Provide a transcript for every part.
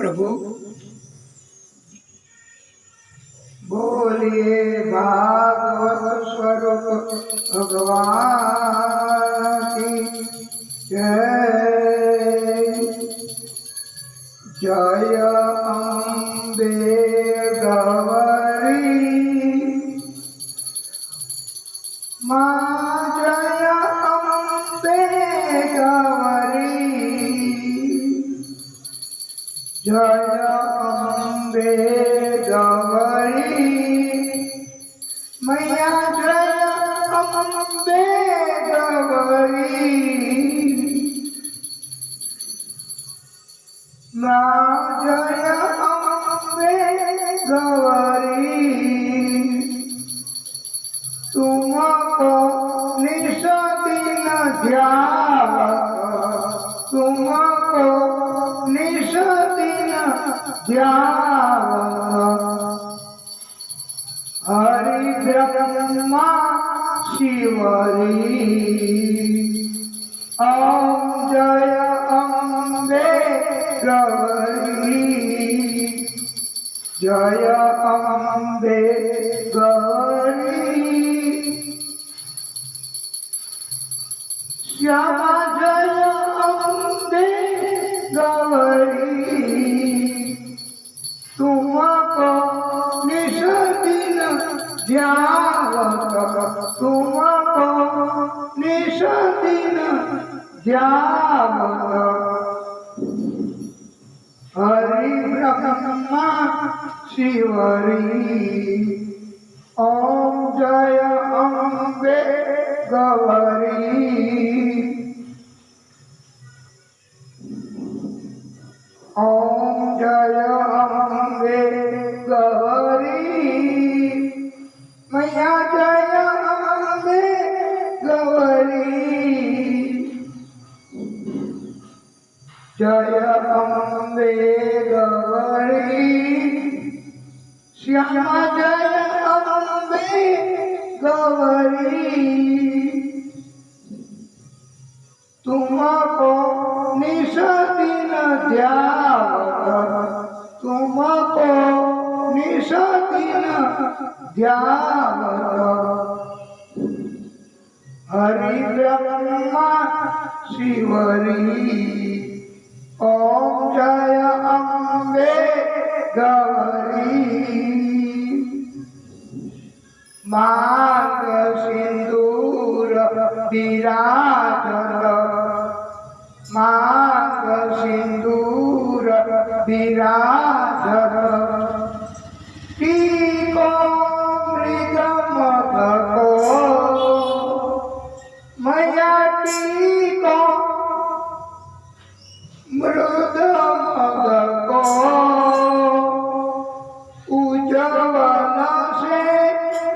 प्रभु बोलिए भागवत स्वरूप भगवान की जय। जय अम्बे गौरी माँ, जय अम्बे गौरी, जय अम्बे गौरी मैया, जय अम्बे गौरी माँ, जय अम्बे गौरी। तुमको निश दिन ध्यावत, तुमको निश दिन ध्यावत, हरि ब्रह्मा शिवरी। ओम जय अम्बे गौरी, जय अम्बे गौरी। श्यामा जय अम्बे गौरी, तुमको निश दिन ध्यावत, तुमको निश दिन ध्यावत, हरि ब्रह्मा शिवरी। ओम जय अम्बे गौरी, ओम जय अम्बे गौरी मैया, जय अम्बे गौरी, जय अम्बे गौरी। श्यामा जय अम्बे गौरी, तुमको निश दिन ध्यावत, तुमको निश दिन ध्यावत, हरि ब्रह्मा शिवरी। ओम जय अम्बे गौरी, मांग सिंदूर विराजत, मांग सिंदूर विराजत, टीको मृग मदको मैया, टीको मृद मदको, उज्जवल से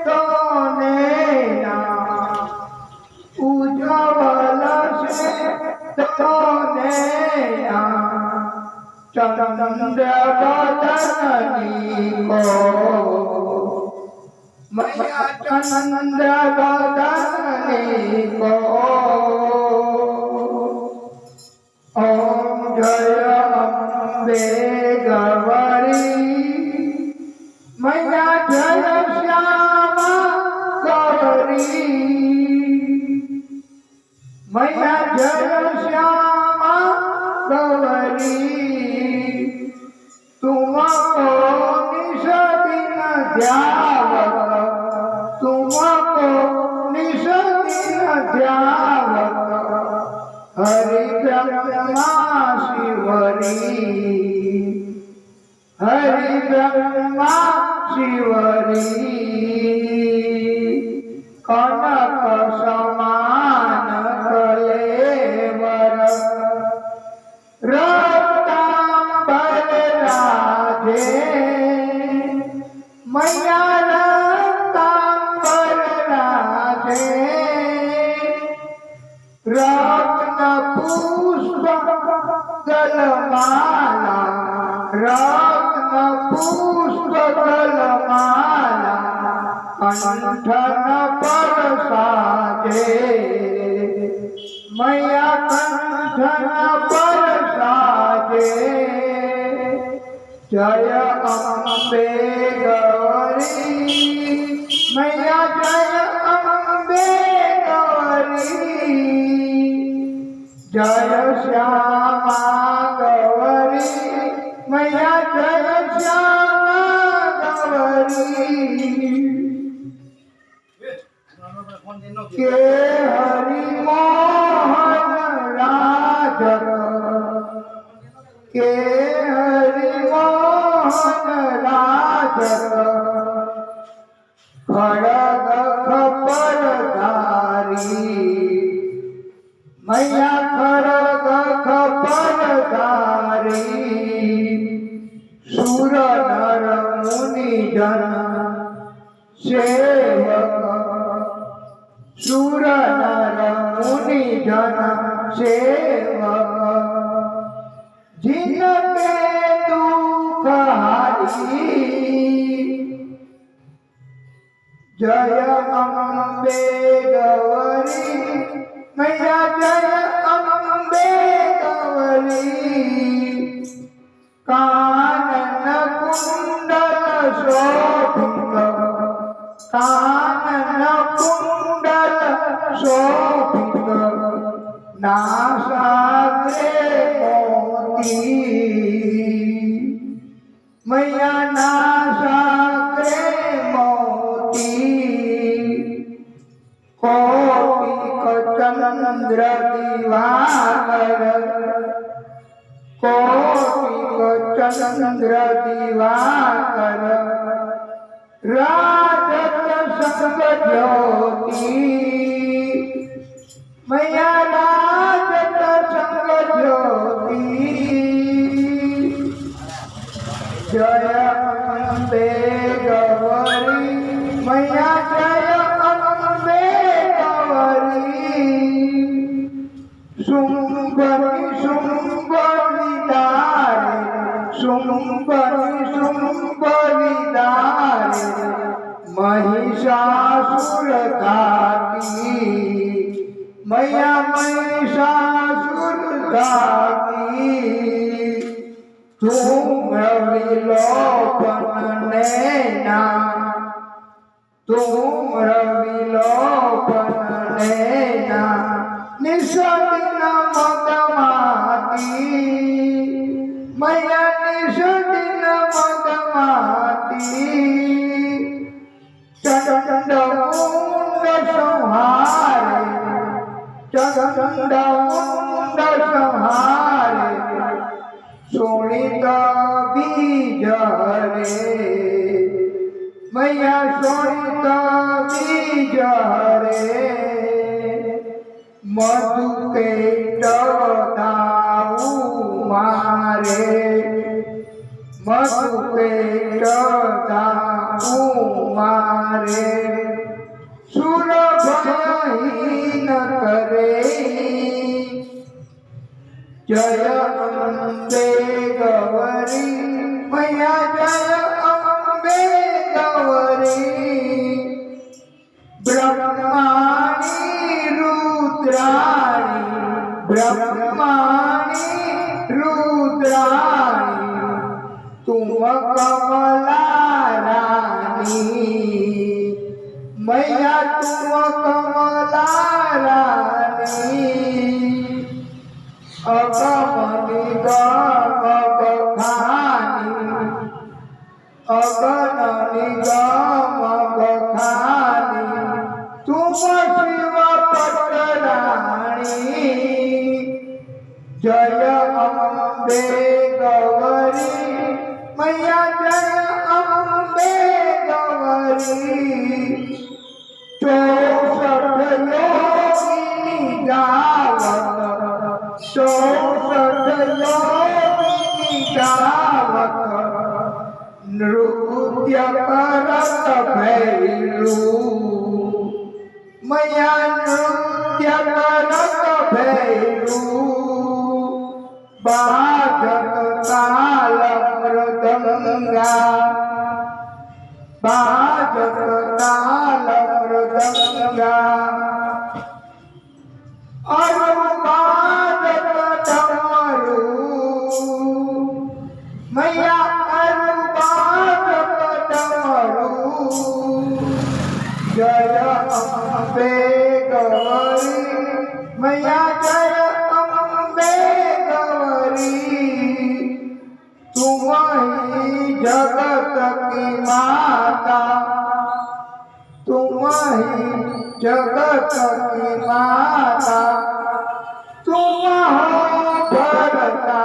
तो नैना, उज्जवल से तो नैना, चंद्र बदनी को मैया, चंद्र बदनी को। ओम जय अम्बे गौरी मैया, जय श्यामा गौरी मैया, जय श्यामा गौरी। तुमको निश दिन ध्यावत, तुमको निश दिन ध्यावत, हरि ब्रह्मा शिवरी, हरि ब्रह्मा शिवरी। कनक समान कलेवर, रक्तांबर राधे मैया, रक्तांबर राधे, रत्न पुष्प गलमाला, रत्न पुष्प गलमाला, कंठन पर साजे मैया, कंठन पर साजे। जय अम्बे गौरी मैया जय अम्बे गौरी जय श्यामा गौरी मैया जय श्यामा गौरी के हरि मोहन राजक के हरि मोहन राजक खड़ग खपरधारी मैया खड़ग खपरधारी सुर नर मुनि जन सेवक सुर नर मुनि जन सेवक जिनके दुख हारी जय अम्बे गौरी मैया जय अम्बे गौरी कानन कुंडल शोभित कानन कुंडल शोभित नासाग्रे मोती मैया नासाग्रे मोती कोटि चंद्र दिवाकर कोटि चंद्र दिवाकर राजत संग ज्योति मैया राजत संग ज्योति जय अम्बे गौरी मैया जय अम्बे गौरी शुंभनि शुंभनि दारे शुंभनि शुंभनि दारे महिषासुर घाती मैया महिषासुर घाती तुम विलोपन नैना तुम विलोपन नैना निषदिन मदमाती मैया निषदिन मदमाती चंड मुंड संहारे चंड मुंड संहारे सोनित बीज रे मैया सोनित बीज रे मधु के दाऊ मारे मधु के दाऊ मारे सुर भयहीन करे जय अम्बे गौरी मैया जय अम्बे गौरी ब्रह्माणी रुद्राणी ब्रह्माणी रुद्राणी तुम कमला रानी मैया तुम कमला रानी अगमनि गम बखानी अगमनि गम बखानी तुम शिव पटरानी जय अम्बे गौरी मैया जय अम्बे गौरी 64 योगिनी गावत 64 योगिनी गावत नृत्य करत भैलू मैया नृत्य करत भैलू बाजत ताल मृदंगा बाजत ताल मृदंगा और बाजत डमरू मैया जय अम्बे गौरी मैया जय अम्बे गौरी तुम ही जगत की माता तुम ही जगत की माता तुम हो भरता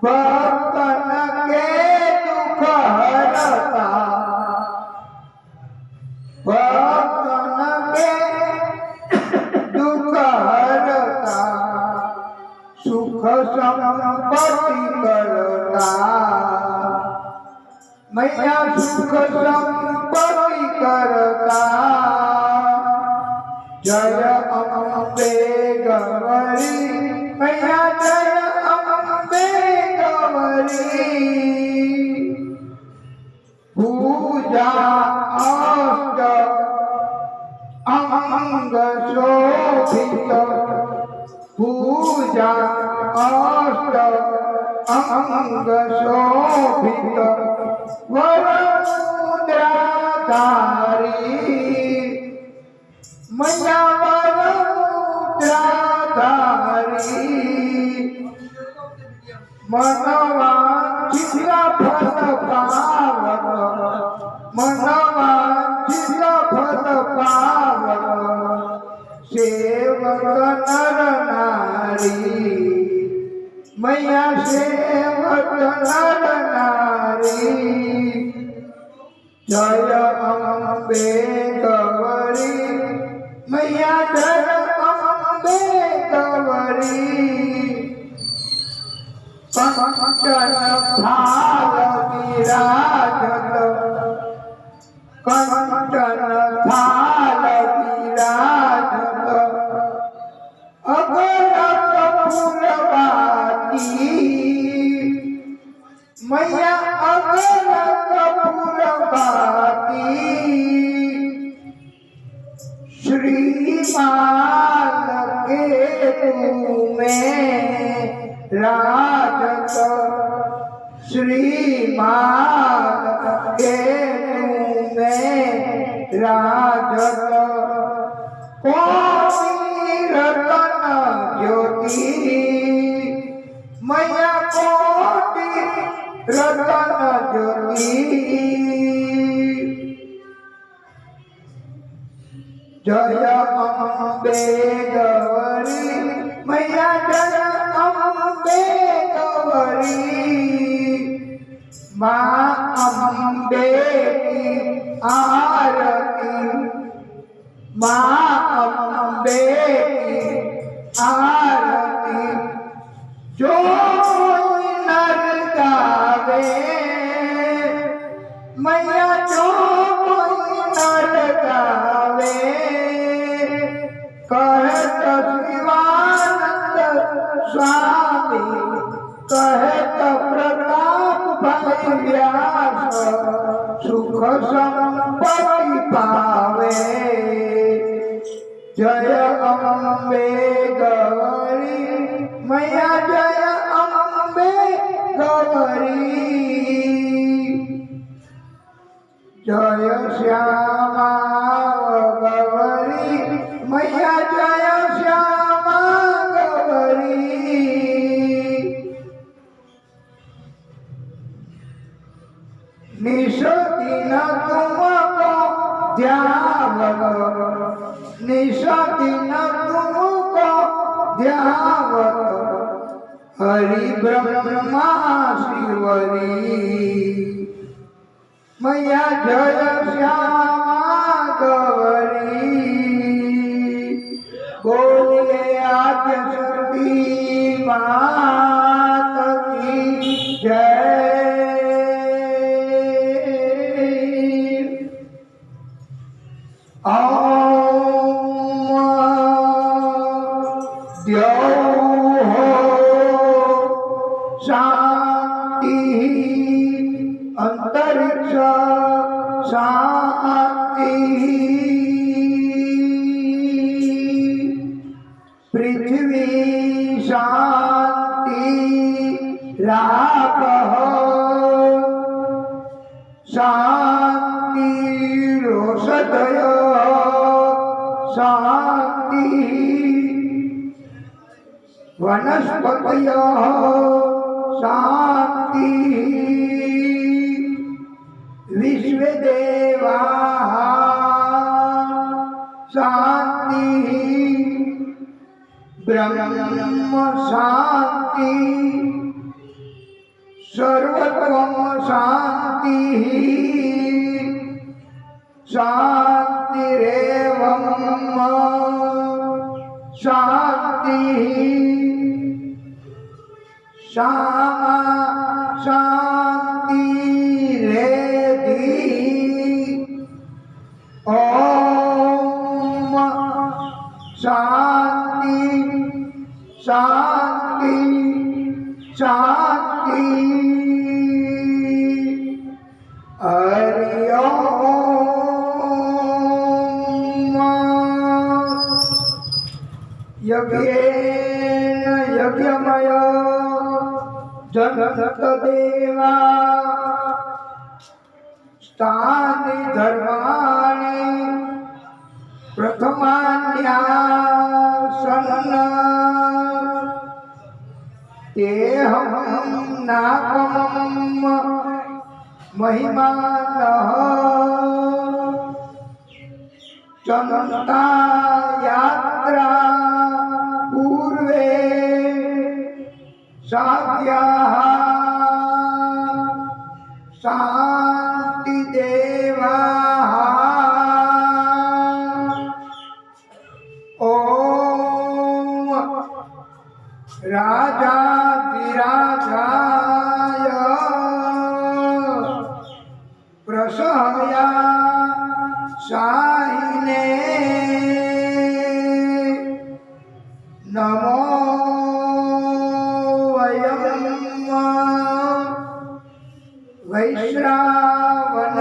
भक्तन के दुख हरता भक्तन के दुख हरता सुख संपत्ति करता मैया सुख संपत्ति करता जय अम्बे गौरी मैया जय अम्बे गौरी पूजा अष्ट अंग शोभित पूजा अष्ट अंग शोभित वरमुद्राधारी मैया वरमुद्राधारी मनवांछित फल पावक मनवांछित फल पावक सेवक नर नारी मैया सेवक नर नारी जय अम्बे गौरी मैया जय अम्बे गौरी कंचन थाल विराजत कंचन थाल विराजत अगर कपूरवाती मैया अगर कपूरवाती श्रीमान के तुम्हें राजत श्रीमान के तुम्हें राजत कोटि रतन ज्योति मैया कोटि रतन ज्योति जय अम्बे गौरी मैया जय अम्बे गौरी माँ अम्बे की आरती माँ अम्बे की आरती जो नर गावे मैया जो नर गावे कहत शिवानंद स्वामी कहत प्रताप भाई व्यास सुख संपत्ति पावे जय अम्बे गौरी मैया जय अम्बे गौरी जय श्यामा गौरी मैया जय श्यामा गौरी निश दिन तुमको ध्यावत निश दिन तुमको ध्यावत हरि ब्रह्मा शिवरी मैया जय श्यामा गौरी बोलिए आद्य शक्ति मात की जय शांति अंतरिक्ष शांति पृथ्वी शांति रापः शांति ઔષધય શાંતિ વનસ્પતય શાંતિ વિશ્વદેવા શાંતિ બ્રહ્મ શાંતિ સર્વત્વમ શાંતિ શાંતિરેવમ શાંતિ શાંતિરેધિ ઓમ શાંતિ શાંતિ શાંતિ હરિ ઓમ યજ્ઞેન યજ્ઞમય જગતદેવા સ્થાનિ ધર્માણિ પ્રથમાન્યાસન તેહં નાકમં મહિમાનઃ ચનતા યાત્રા પૂર્વે સાધ્યાઃ શાંતિદેવાઃ ઓમ રાજાધિરાજાય પ્રસહયા શાહિને નમો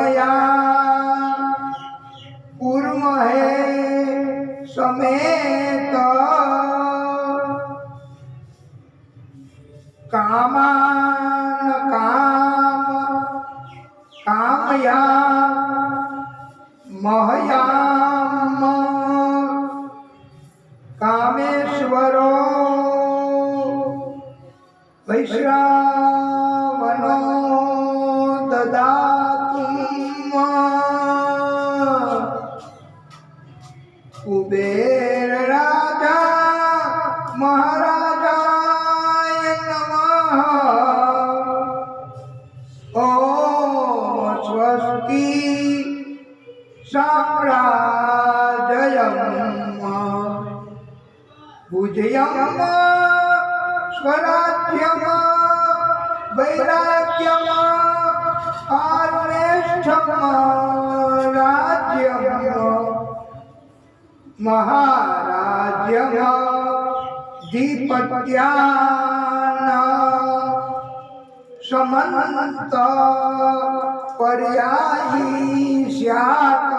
વૈશ્રાવણયા કુર્મહે સમેત કામાન કામયા મહયામ કામેશ્વરો વૈશ્રાવણો દદાતુમ કુબેર રાજા મહારાજાય નમઃ ઓમ સ્વસ્તિ સામ્રાજ્યમ ભુજયમ સ્વરાજ્યમ વૈરાગ્યમ પારમેષ્ઠમ રાજ્યમ મહારાજ્યમ ધીપત્યાન સમંત પર્યાયી સ્યાત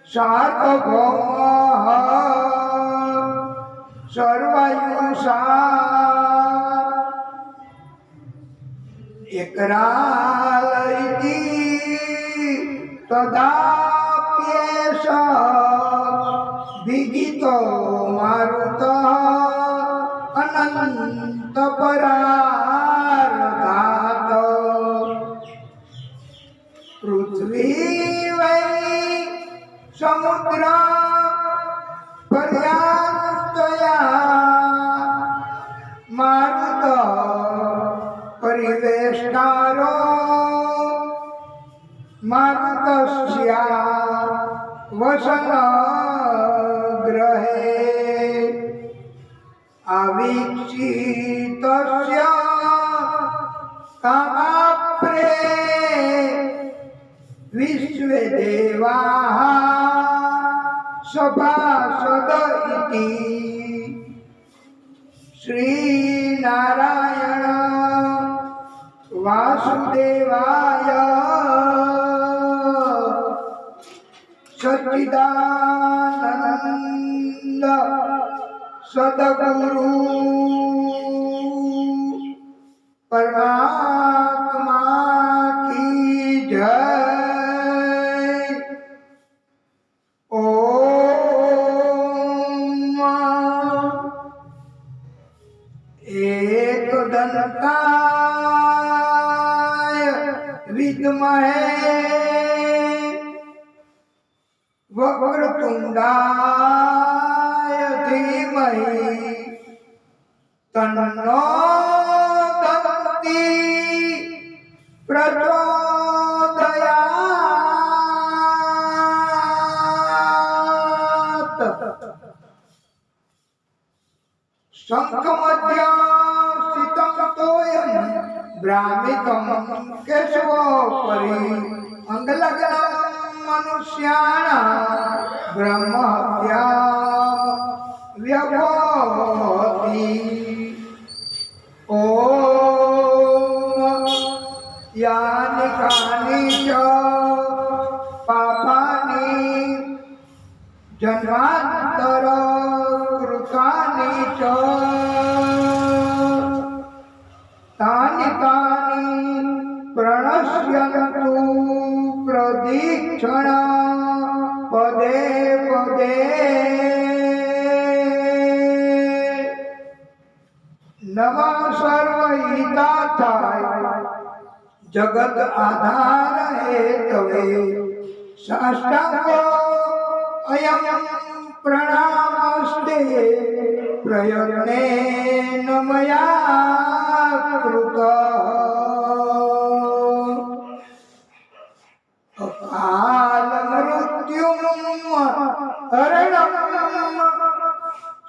સાર્વભૌમઃ સર્વાયુષા એકરાલયતિ તદાપ્યેષ વિગીતો મારુતઃ અનંત પરાર્ધાત પૃથ્વી વૈ સમુદ્ર પર્યાંતયા મારુત પરિવેષ્ટારો મારુતસ્યા વસન ગ્રહે આવીક્ષિતસ્ય કામાપ્રે વિશ્વે દેવાઃ સભાસદ ઇતિ શ્રી નારાયણ વાસુદેવાય સચ્ચિદાનંદ સદગુરુ પરમાત્મા કી જય। एकदन्ताय विद्महे वक्रतुण्डाय धीमहि तन्नो दन्ति प्रचोदयात्। शङ्खमध्यं स्थितं तोयं भ्रामितं केशवोपरि अङ्गलग्नं मनुष्याणां ब्रह्महत्यां व्यभवति। ॐ यानि कानि च पापानि जन्मान्तरकृतानि च तानि तानि प्रणश्यन्तु प्रदीक्षण पदे पदे। नमः सर्वहितार्थाय जगत आधार हेतवे साष्टांगो अयं प्रणामस्ते प्रयत्नेन मया कृतः। अकाल मृत्युं हरणं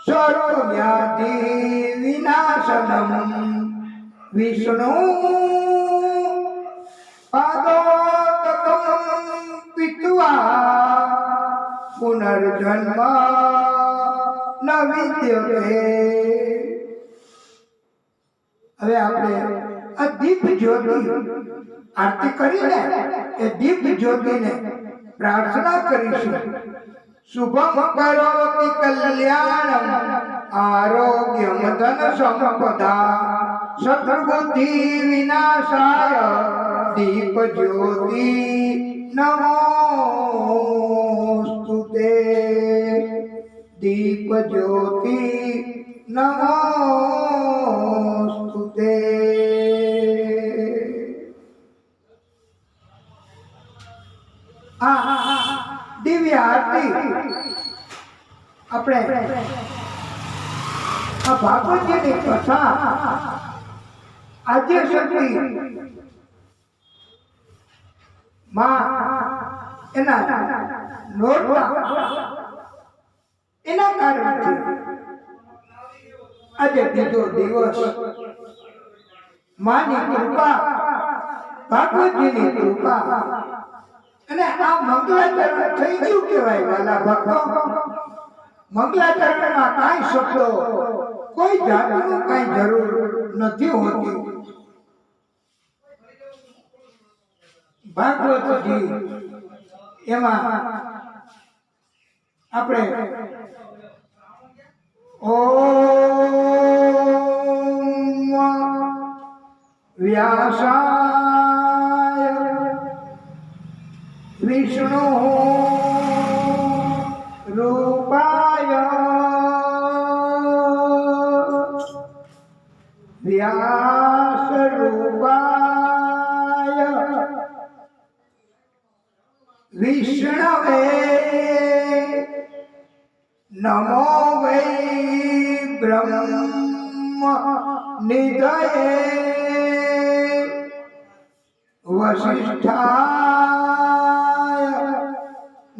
सर्वव्याधि विनाशनं विष्णु पादोदकं पीत्वा पुनर्जन्म न विद्यते। હવે આપણે આ દીપ જ્યોતિ આરતી કરીને એ દીપ જ્યોતિને પ્રાર્થના કરીશું। શુભમ કરોતિ કલ્યાણમ આરોગ્યમ ધન સંપદા શત્રુબુદ્ધિ વિનાશાય દીપ જ્યોતિ નમોસ્તુતે। દીપ જ્યોતિ નમોસ્તુતે। દિવ્ય આરતી આપણે આ ભાગવતજીની કથા આદ્ય શક્તિ માં એના નોરતા એના કારણથી આજે બીજો દિવસ માની કૃપા ભાગવતજીની કૃપા અને આ મંગલાચરણ થઈ ગયું કહેવાય વાલા ભક્તો। મંગલાચરણમાં કાંઈ શબ્દો કોઈ જાતનું કાંઈ જરૂર નથી હોતી। ભાગવતજી એમાં આપણે ઓમ વ્યાસાય વિષ્ણુ રૂપાય વ્યાસ રૂપાય વિષ્ણવે નમો વૈ બ્રહ્મ નિધયે વસિષ્ઠાય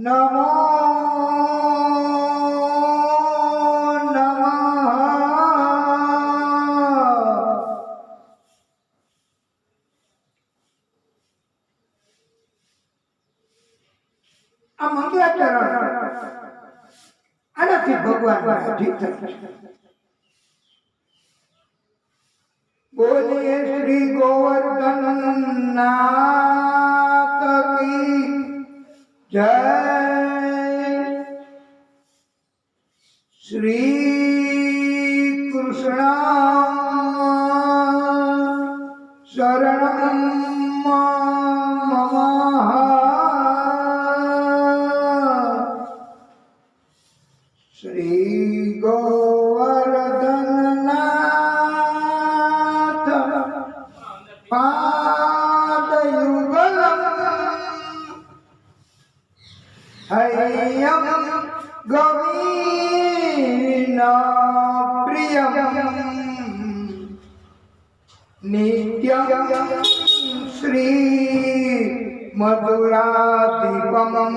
નમો આ મંગલાચરણ આનાથી ભગવાન રાજી થાય છે। બોલીએ શ્રી ગોવર્ધન નાથ કી જય। શ્રી કૃષ્ણ શરણં મમ। શ્રી ગોવર્ધન નાથ નિત્યં શ્રી મધુરાધિપમં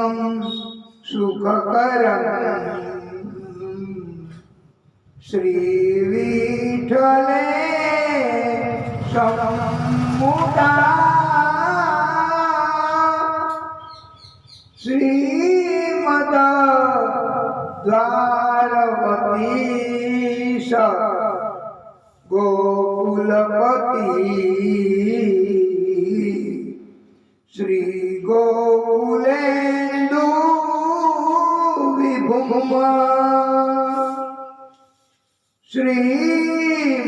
સુખકરં શ્રી વિઠ્ઠલે સમુદા શ્રીમદ દ્વારવતીશ ગોકુલપતિ શ્રી ગોકુલેન્દુ વિભુમ શ્રી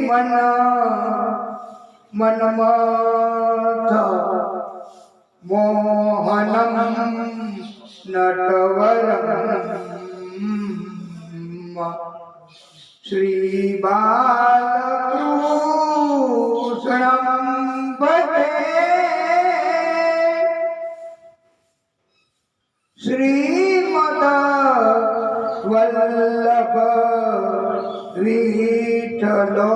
મન્મથ મોહનમ નટવરમ શ્રી બાલકૃષ્ણં ભજે શ્રીમદ વલ્લભ વિઠ્ઠલો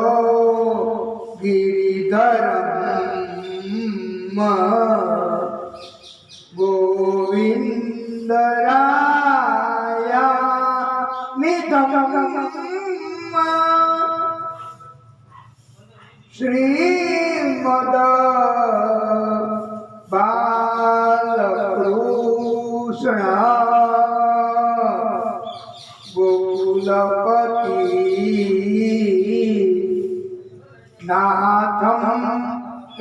ગિરિધરમ ગોવિંદરાય મિતમ શ્રીમદ બાલકૃષ્ણ ગોકુલપતિ નાથમ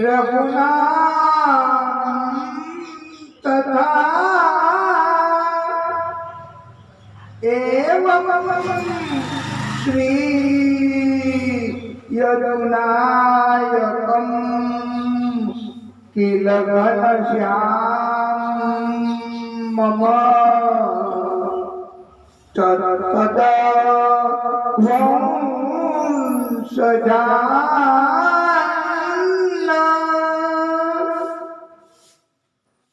રઘુનાથમ તથા એવં શ્રી યદુનાયકમ કિલ ઘનશ્યામ મમ તત્તદ વંશજાન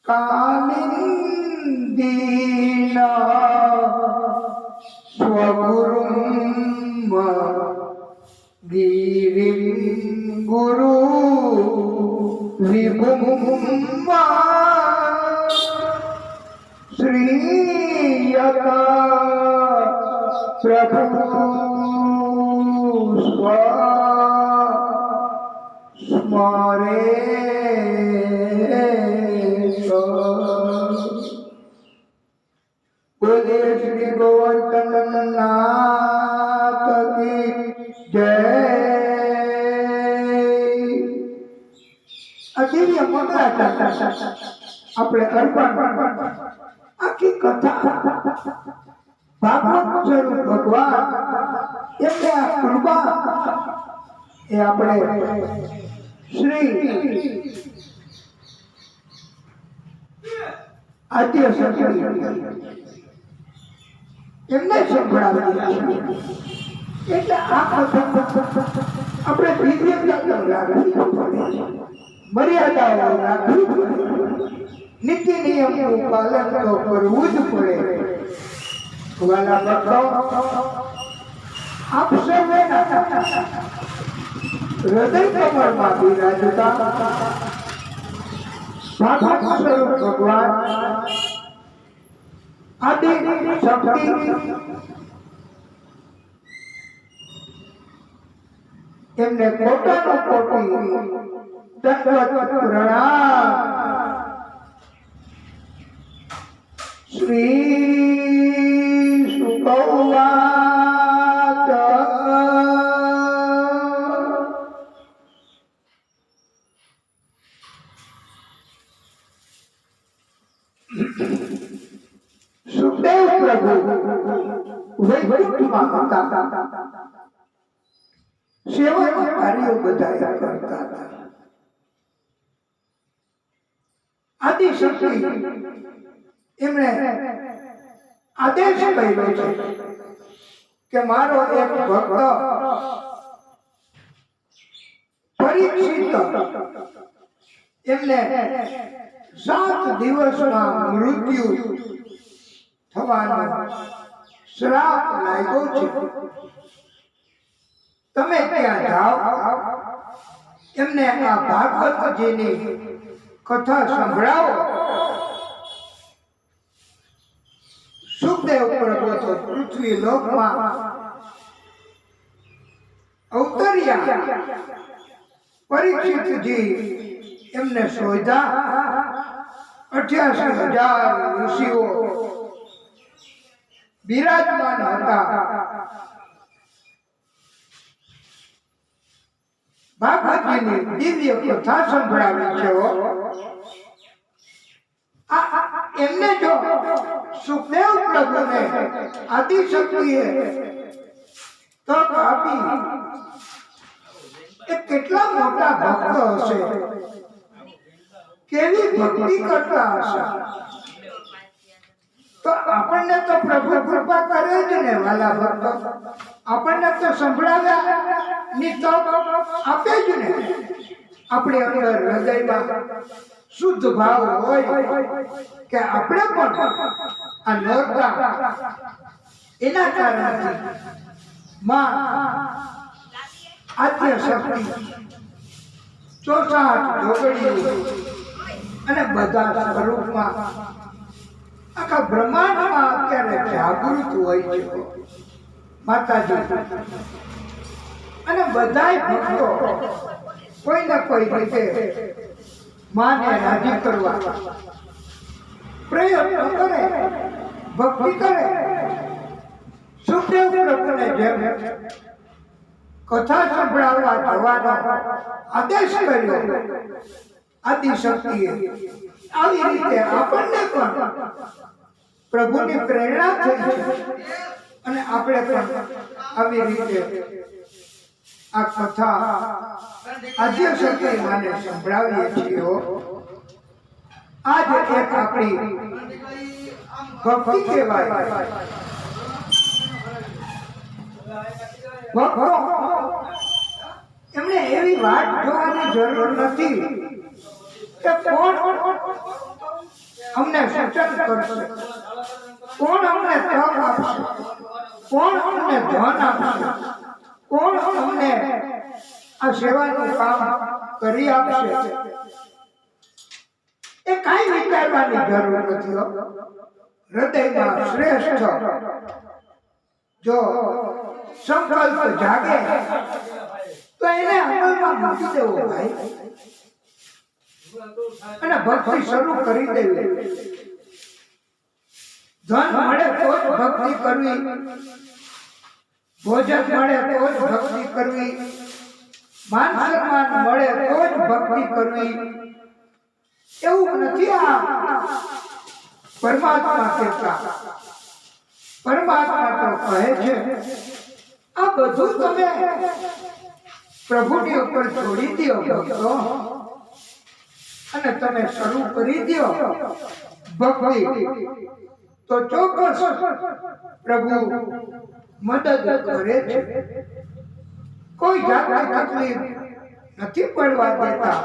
કાલિંદીન સ્વગુરુમ ગિરિમ ગુરુ વિભુમ શ્રીયત પ્રભુ સ્મરે બોલે શ્રી ગોવર્ધનનાથ કી જય. દિવ્ય મંગળા આપણે અર્પણ આખી કથા ભાગવત સ્વરૂપ ભગવાન એટલે આ કૃપા એ આપણે શ્રી આદ્ય શંકર એમને સંભળાવી એટલે આ કથા આપણે દિવ્યતા રાખવી પડે, મર્યાદાઓ રાખવી પડે, નીતિ નિયમનું પાલન તો કરવું જ પડે. વાલા ભક્તો, આપ સૌએ હૃદય કમળમાં બિરાજતા ભાગવત સ્વરૂપ ભગવાન આદિ શક્તિ એમને પોતાનો કોટી દંડવત પ્રણામ. શ્રી સુકૌવાચ સુખદેવ પ્રભુ વૈકુંઠમાં હતા, સેવાના કાર્યો બધા કરતા હતા. આદિ શક્તિ એમણે આદેશ કર્યો છે કે મારો એક ભક્ત પરીક્ષિત એમને 7 દિવસમાં મૃત્યુ થવાનો શ્રાપ લાગ્યો છે. તમે ત્યાં જાઓ એમને આ ભાગવતજીની કથા સંભળાવો. સુખદેવ પ્રભુ તો પૃથ્વી લોકમાં અવતર્યા. પરીક્ષિતજી એમને શોધ્યા. 88,000 ઋષિઓ બિરાજમાન હતા. ભાગવતજીની દિવ્ય કથા સંભળાવી છે. એમને જો સુખદેવ પ્રભુને આદિશક્તિએ તક આપી, એ કેટલા મોટા ભક્ત હશે, કેવી ભક્તિ કરતા હશે. તો આપણને તો પ્રભુ કૃપા કરે જ ને વાલા ભક્તો. આપણને તો સંભળાવ્યા ની તક આપે જ ને. આપણે અંદર હૃદયમાં શુદ્ધ ભાવ હોય કે આપણે પણ આ નોરતા એના કારણથી માં આદ્ય શક્તિ 64 જોગણીઓ અને બધા સ્વરૂપમાં આખા બ્રહ્માંડમાં અત્યારે જાગૃત હોય છે માતાજી. અને બધાય ભક્તો કોઈ ને કોઈ રીતે માને રાજી કરવા પ્રયત્ન કરે, ભક્તિ કરે. સુખદેવ પ્રભુને જેમ કથા સંભળાવવા જવાનો આદેશ કર્યો આદિશક્તિએ, આવી રીતે આપણને પણ પ્રભુની પ્રેરણા થઈ છે. અને આપણે પણ આવી રીતે આ કથા આદ્યશક્તિ માને સંભળાવીએ છીએ. આજ એક આપણી ભક્તિ કહેવાય. ભક્તો એમને એવી વાત જોવાની જરૂર નથી કે કોણ અમને સૂચન કરશે, કોણ અમને તક આપશે, કોણ અમને ધન આપશે, કોણ અમને આ સેવાનું કામ કરી આપશે. એ કાંઈ વિચારવાની જરૂર નથી. હૃદયમાં શ્રેષ્ઠ જો સંકલ્પ જાગે તો એને અમલમાં મૂકી દેવો ભાઈ, અને ભક્તિ શરૂ કરી દેવી. ધન મળે તો જ ભક્તિ કરવી, ભોજન મળે તો જ ભક્તિ કરવી, માન સન્માન મળે તો જ ભક્તિ કરવી, એવું નથી. આ પરમાત્મા કહેતા. પરમાત્મા તો કહે છે આ બધું તમે પ્રભુની ઉપર છોડી દો ભક્તો, અને તમે શરૂ કરી દો ભક્તિ, તો ચોક્કસ પ્રભુ મદદ કરે છે. કોઈ જાતની તકલીફ નથી પડવા દેતા.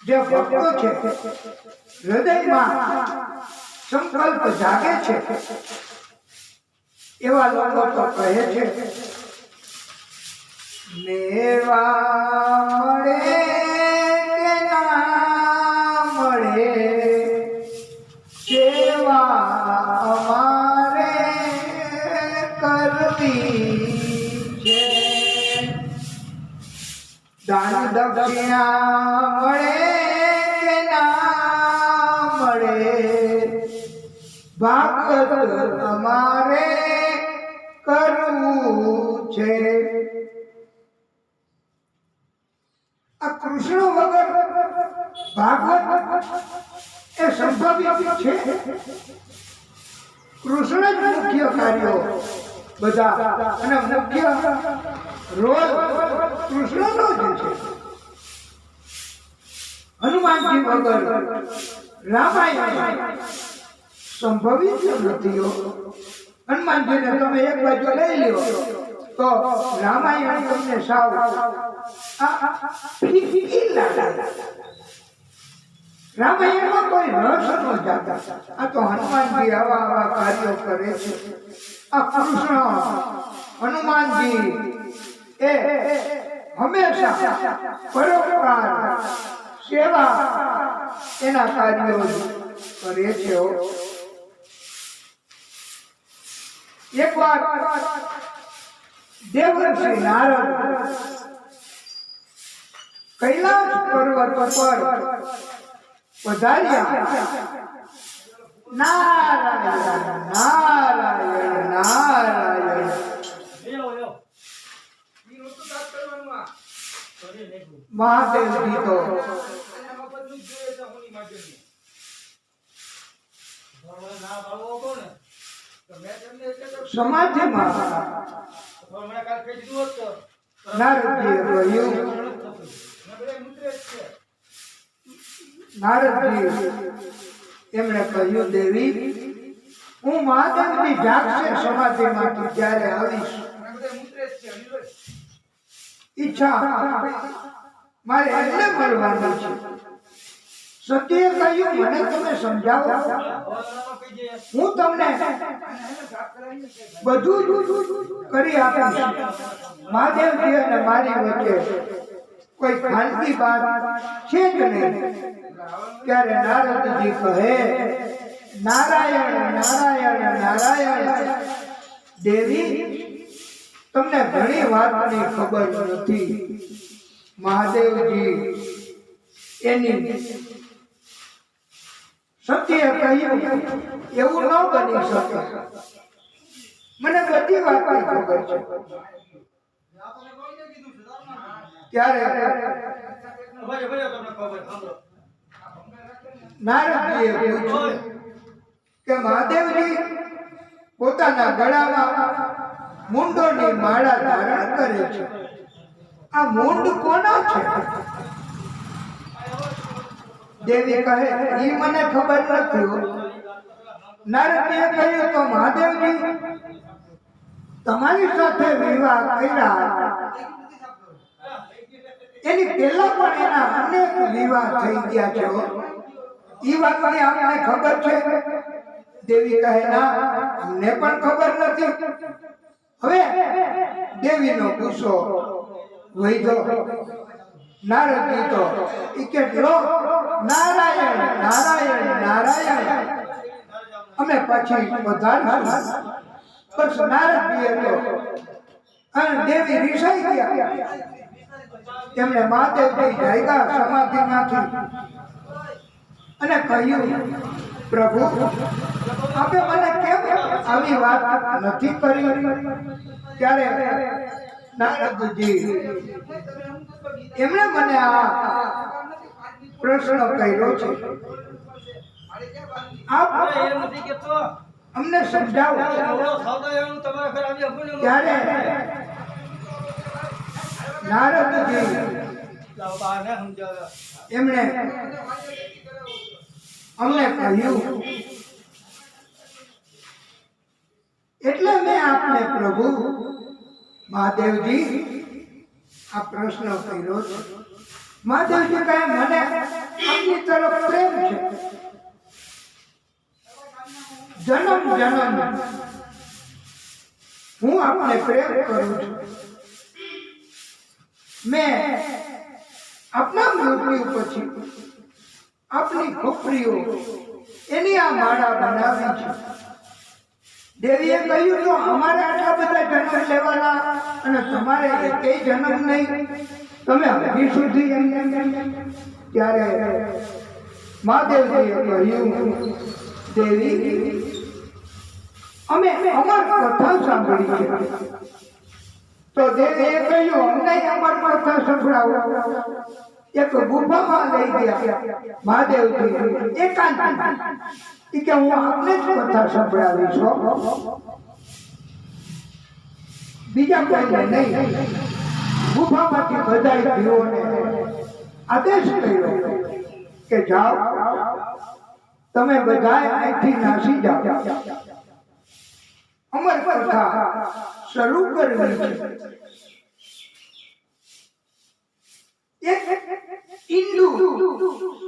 જે ભક્તો છે હૃદયમાં સંકલ્પ જાગે છે, એવા લોકો તો કહે છે મેવા મળે કે ના મળે, સેવા અમારે કરવી છે. દાન દક્ષિણા મળે કે ના મળે, ભાગવત અમારે કરવું છે. આ કૃષ્ણ વગર ભાગવત એ સંભવિત છે. કૃષ્ણ જ મુખ્ય કાર્યો બધા, અને મુખ્ય રોલ કૃષ્ણનો જ છે. હનુમાનજી વગર રામાયણ સંભવિત નથી. હનુમાનજીને તમે એક બાજુ લઈ લ્યો તો રામાયણ તમને સાવ ફીકી લાગે. રામાયણમાં કોઈ રસ ન જાતા. આ તો હનુમાનજી આવા કાર્યો કરે છે. આ કૃષ્ણ હનુમાનજી એ હંમેશા પરોપકાર સેવા એના કાર્યો કરે છે. એક વાર દેવર્ષિ નારદ કૈલાસ પર્વત પર પધાર્યા. નારાયણ નારાયણ નારાયણ. મહાદેવજી તો સમાધિમાં નારદજીએ કહ્યું, નારદજી એમણે કહ્યું, દેવી હું મહાદેવજી જાગશે સમાધિમાંથી ત્યારે આવીશ. ઈચ્છા મારે એટલે મળવાની છે. સતીએ કહ્યું, મને તમે સમજાવો, હું તમને બધું કરી આપીશ. મહાદેવજી અને મારી વચ્ચે કોઈ ખાનગી વાત છે જ નહીં. ત્યારે નારદજી કહે, નારાયણ નારાયણ નારાયણ. દેવી તમને ઘણી વાતની ખબર નથી. મહાદેવજી એની સતીએ કહ્યું, એવું ન બની શકે, મને બધી વાતની ખબર છે. ત્યારે નારદજીએ પૂછ્યું કે મહાદેવજી પોતાના ગળામાં મૂંડોની માળા ધારણ કરે છે, આ મૂંડ કોના છે? દેવી કહે, ઈ મને ખબર નથી. નારદજીએ કહ્યું, તો મહાદેવજી તમારી સાથે વિવાહ કર્યા એની પહેલા પણ એના અનેક વિવાહ થઈ ગયા છે. ઈ વાતની આપણને ખબર છે? દેવી કહે, ના, અમને પણ ખબર નથી. હવે દેવીનો ગુસ્સો વૈધો. નારદજી તો કેટલો નારાયણ નારાયણ નારાયણ, અમે પછી વધારીશું. બસ નારદજીએ તો અને દેવી રિસાઈ ગયા. તેમણે મહાદેવજી જાગ્યા સમાધિમાંથી અને કહ્યું, પ્રભુ આપે મને કેમ આવી વાત નથી કરી? ત્યારે નારદજી એમણે મને આ પ્રશ્ન કર્યો છે, આપ અમને સમજાવો. ત્યારે નારદજી એમણે અમને કહ્યું, એટલે મેં આપને પ્રભુ મહાદેવજી આ પ્રશ્ન કર્યો છે. મહાદેવજી કહે, મને આપની તરફ પ્રેમ છે, જન્મ જન્મ હું આપને પ્રેમ કરું છું. મેં આપના મૃત્યુ પછી આપની ખોપરીઓ એની આ માળા બનાવી છે. દેવીએ કહ્યું, તો અમારે આટલા બધા જન્મ લેવાના અને તમારે એકેય જન્મ નહીં, તમે હજી સુધી એમ. ત્યારે મહાદેવજીએ કહ્યું, દેવી અમે અમર કથા સાંભળી છે. તો દેવીએ કહ્યું, અમને અમર કથા સંભળાવો. એક ગુફામાં લઈ ગયા મહાદેવજી એકાંત. કે હું આપને જ કથા સંભળાવીશ, બીજા કોઈને નહીં. ગુફામાંથી બધા જીવોને આદેશ કર્યો કે જાઓ, તમે બધા અહીંથી નાસી જાઓ. અમર કથા શરૂ કરવી છે. એક ઈંડુ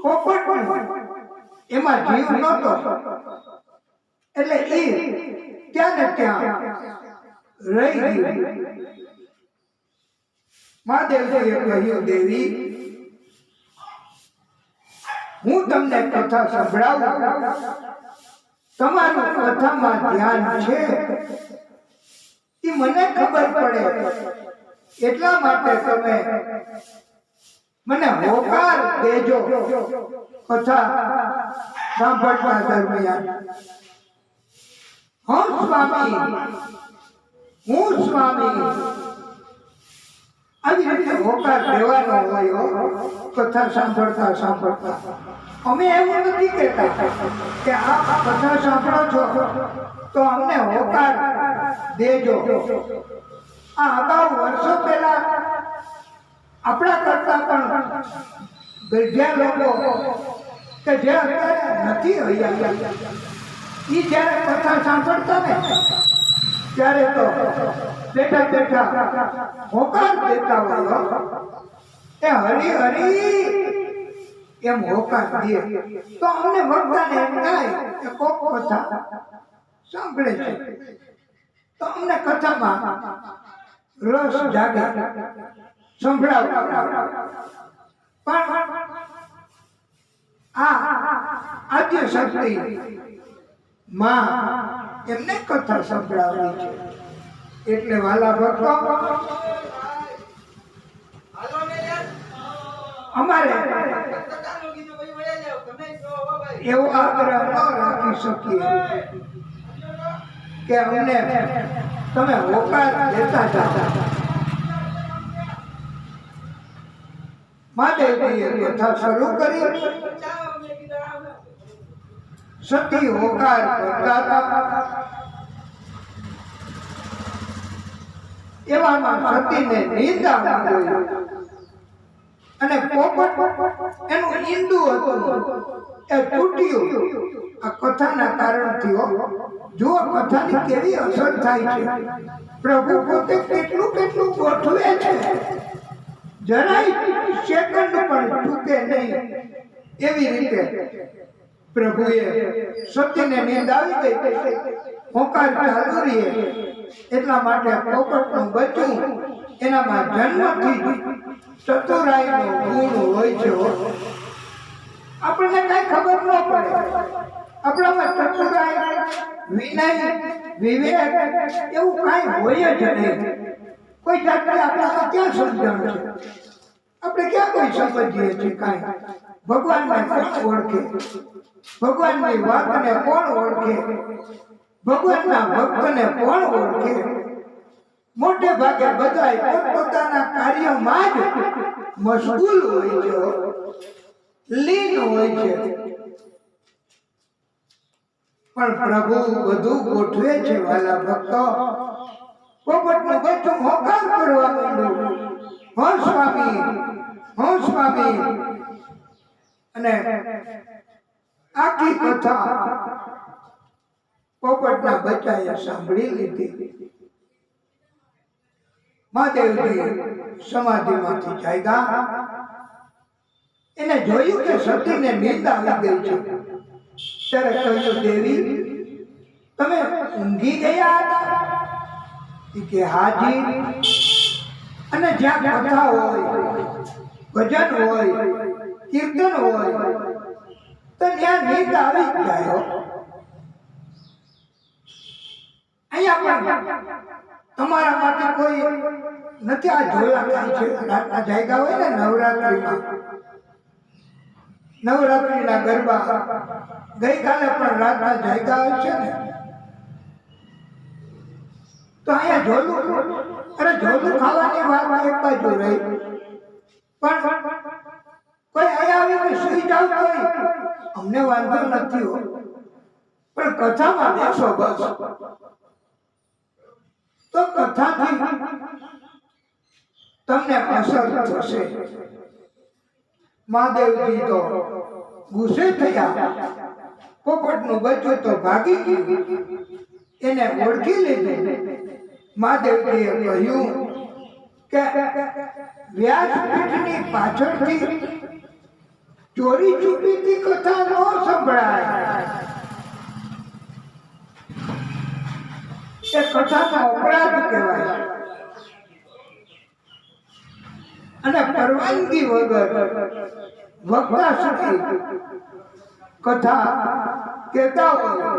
પોપટ એમાં જીવ નહોતો, એટલે એ ત્યાં ને ત્યાં રહી ગયું. મહાદેવજીએ કહ્યું, દેવી હું તમને કથા સંભળાવું, તમારું કથામાં ધ્યાન છે એ મને ખબર પડે, એટલા માટે તમે મને હોકાર દેજો કથા સાંભળતા દરમિયાન. હું સ્વામી આવી રીતે હોકાર દેવાનો હોય કથા સાંભળતા સાંભળતા. અમે એવું નથી કહેતા કે આપ કથા સાંભળો છો તો અમને હોકાર દેજો. આ અગાઉ વર્ષો પહેલા આપણા કરતા પણ ગઢિયા લોકો કે જે અત્યારે નથી રહ્યા એ જ્યારે કથા સાંભળતા ને ત્યારે તો બેઠા બેઠા હોકાર દેતા હોય એ હરી હરી એમ હોકાર દે તો અમને ભક્તાને એમ થાય કે કોક કથા સાંભળે છે તો અમને કથામાં રસ જાગે, સંભળાવ. પણ આ આદ્ય શક્તિ માં એમને કથા સંભળાવી છે. એટલે વાલા ભક્તો, અમારે એવો આગ્રહ ન રાખી શકીએ કે અમને તમે હોકાર દેતા જાઓ. મહાદેવજીએ કથા શરૂ કરી. સતી હોકાર કરતા એવામાં સતીને નિંદા આવી અને પોપટ એનું ઈંડું હતું એ તૂટ્યું. આ કથાના કારણથી જો કથાની કેવી અસર થાય છે. પ્રભુ પોતે કેટલું કેટલું ગોઠવે છે, જરાય સેકન્ડ પણ ચૂકે નહીં. એવી રીતે પ્રભુએ સતીને નીંદ આવી ગઈ, હોકાર ચાલુ રહે. એટલા માટે પોપટનું બચ્ચું એનામાં જન્મથી ચતુરાઈનો ગુણ હોય છે. આપણને કઈ ખબર ન પડે, આપણામાં ચતુરાઈ, વિનય, વિવેક એવું કઈ હોય જ નહીં. કોઈ જાતની આપણામાં ક્યાં સમજણ છે? આપણે ક્યાં કોઈ સમજીએ છીએ? કાંઈ. ભગવાનને કોણ ઓળખે? ભગવાનની વાતને કોણ ઓળખે? ભગવાનના ભક્તને કોણ ઓળખે? મોટે ભાગે બધા પોતપોતાના કાર્યમાં જ મશગુલ હોય છે, લીન હોય છે. પણ પ્રભુ બધું ગોઠવે છે. વાલા ભક્તો, પોપટનું બચ્ચું હોકાર કરવા માંડ્યું, હો સ્વામી, હો સ્વામી. અને આખી કથા પોપટના બચ્ચાએ સાંભળી લીધી. મહાદેવજી સમાધિમાંથી જાગ્યા. એને જોયું કે સતીને નીંદ આવી ગઈ છે. ત્યારે કહ્યું, દેવી તમે ઊંઘી ગયા હતા? કે હાજી. અને જ્યાં કથા હોય, ભજન હોય, કીર્તન હોય તો ત્યાં નીંદ આવી જ જાય. અહીંયા પણ તમારા માટે કોઈ નથી. આ ઝોલા થાય છે, રાતના જાગ્યા હોય ને નવરાત્રિમાં, નવરાત્રિના ગરબા ગઈકાલે પણ રાતના જાગ્યા હોય છે ને, તો અહીંયા ઝોલું, અરે ઝોલું ખાવાની વાત એક બાજુ રહી, પણ કોઈ અહીંયા આવીને સુઈ જાવ તો અમને વાંધો નથી હોય, પણ કથામાં બેસો બસ. તો કથાથી તમને અસર થશે. મહાદેવજી તો ગુસ્સે થયા. પોપટનું બચ્ચું તો ભાગી ગયું, એને ઓળખી લીધું. મહાદેવજીએ કહ્યું કે વ્યાસપીઠની પાછળથી ચોરી છુપીથી કથા ન સંભળાય. એ કથાનો અપરાધ કહેવાય. અને પરવાનગી વગર વક્તા સુધી કથા કહેતા હોય,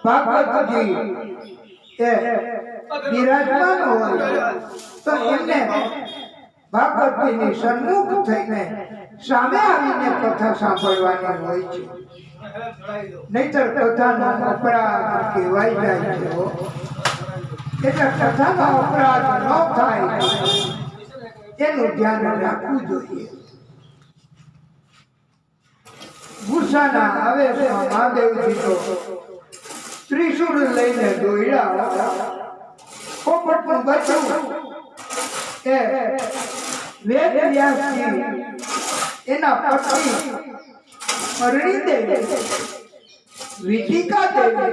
ભાગવતજી એ બિરાજમાન હોય તો એમને ભાગવતજીની સન્મુખ થઈને સામે આવીને કથા સાંભળવાની હોય છે, નહીતર કથાનો અપરાધ કહેવાય જાય છે. એટલે કથાનો અપરાધ ન થાય એનું ધ્યાન રાખવું જોઈએ. ગુસ્સાના આવેશમાં મહાદેવજી તો ત્રિશૂળ લઈને દોડ્યા. પોપટનું બચ્ચું એ વેદ વ્યાસજી એના પત્ની અરણી દેવી, વિધિકા દેવી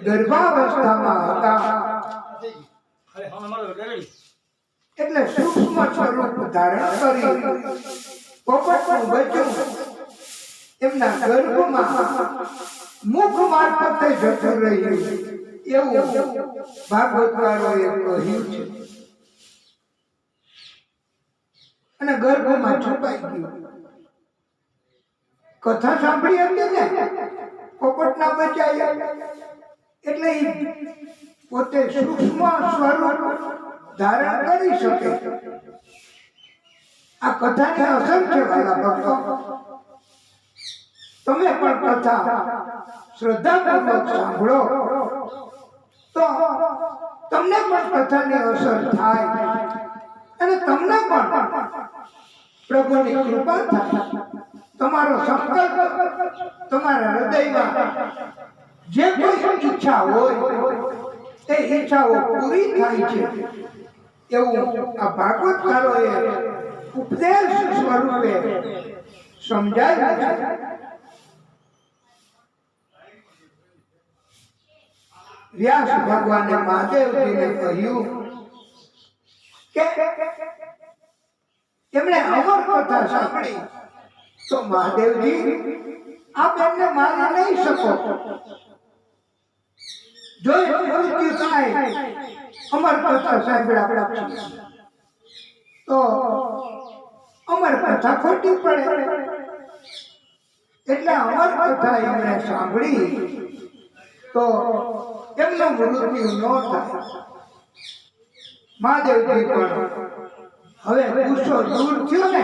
ગર્ભાવસ્થામાં હતા, એટલે સૂક્ષ્મ સ્વરૂપ ધારણ કરી પોપટનું બચ્ચું એમના ગર્ભમાં મુખ મારફતે જતું રહ્યું એવું ભાગવતકારોએ કહ્યું છે. અને ગર્ભમાં છુપાઈ ગયું. કથા સાંભળી હતી ને પોપટના બચ્ચાએ, એટલે પોતે સૂક્ષ્મ સ્વરૂપ ધારણ કરી શકે. આ કથાની અસર છે વાલા ભક્તો. તમે પણ કથા શ્રદ્ધાપૂર્વક સાંભળો તો તમને પણ કથાની અસર થાય અને તમને પણ પ્રભુની કૃપા થાય. તમારો સંકલ્પ તમારા હૃદયમાં જે કોઈ ઈચ્છા હોય એ ઈચ્છાઓ પૂરી થાય છે એવું આ ભાગવતકારોએ ઉપદેશ સ્વરૂપે સમજાવ્યું છે. વ્યાસ ભગવાને મહાદેવજીને કહ્યું કે એમણે અમર કથા સાંભળી તો મહાદેવજી આપ એમને મારી નહીં શકો. જો મૃત્યુ થાય અમર કથા સાંભળ્યા તો અમર કથા ખોટી પડે. એટલે અમર કથા એમણે સાંભળી તો એમનું મૃત્યુ ન થાય. મહાદેવજી પણ હવે ગુસ્સો દૂર થયો ને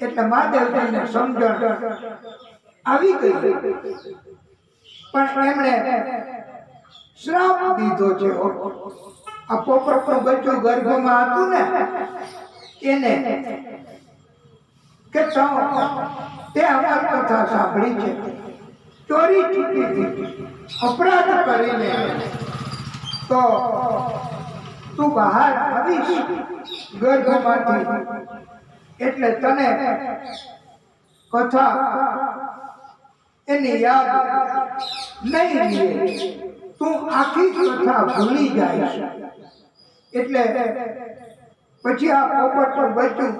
એટલે મહાદેવજીને સમજણ આવી ગઈ, પણ એમણે શ્રાપ દીધો છે. આ પોપટનું બચ્ચું ગર્ભમાં હતું ને એને કે તે અમાર કથા સાંભળી છે, ચોરી છૂટીથી અપરાધ કરીને તો તું બહાર આવીશ ગર્ભમાંથી, એટલે તને કથા એની યાદ નહીં રહે, તું આખી કથા ભૂલી જાય. એટલે પછી આ પોપટનું બચ્ચું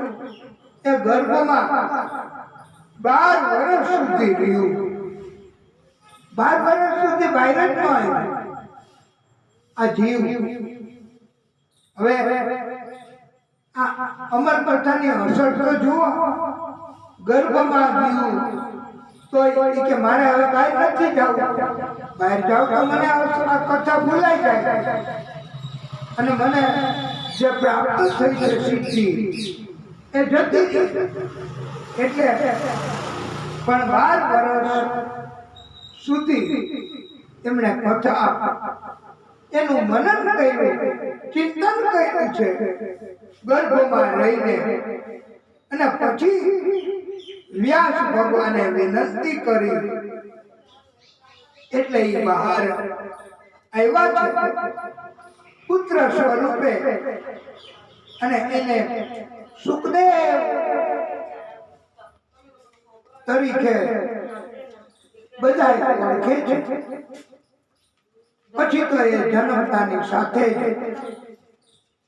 એ ગર્ભમાં 12 વર્ષ સુધી રહ્યું. 12 વર્ષ સુધી બહાર જ ન આવ્યું આ જીવ. હવે અમર કથાની અસર તો જુઓ. ગર્ભમાં ગયું તો કે મારે હવે બહાર નથી જવું, બહાર જાવ તો મને આ કથા ભૂલાઈ જાય અને મને જે પ્રાપ્ત થઈ છે સિદ્ધિ એ જતી રહી. એટલે પણ 12 વર્ષ સુધી એમણે કથા એનું મનન કર્યું, ચિંતન કર્યું છે ગર્ભમાં રહીને. અને પછી વ્યાસ ભગવાને વિનંતી કરી એટલે એ બહાર આવ્યા છે પુત્ર સ્વરૂપે. અને એને સુખદેવ તરીકે બધા ઓળખે છે. પછી તો એ જન્મતાની સાથે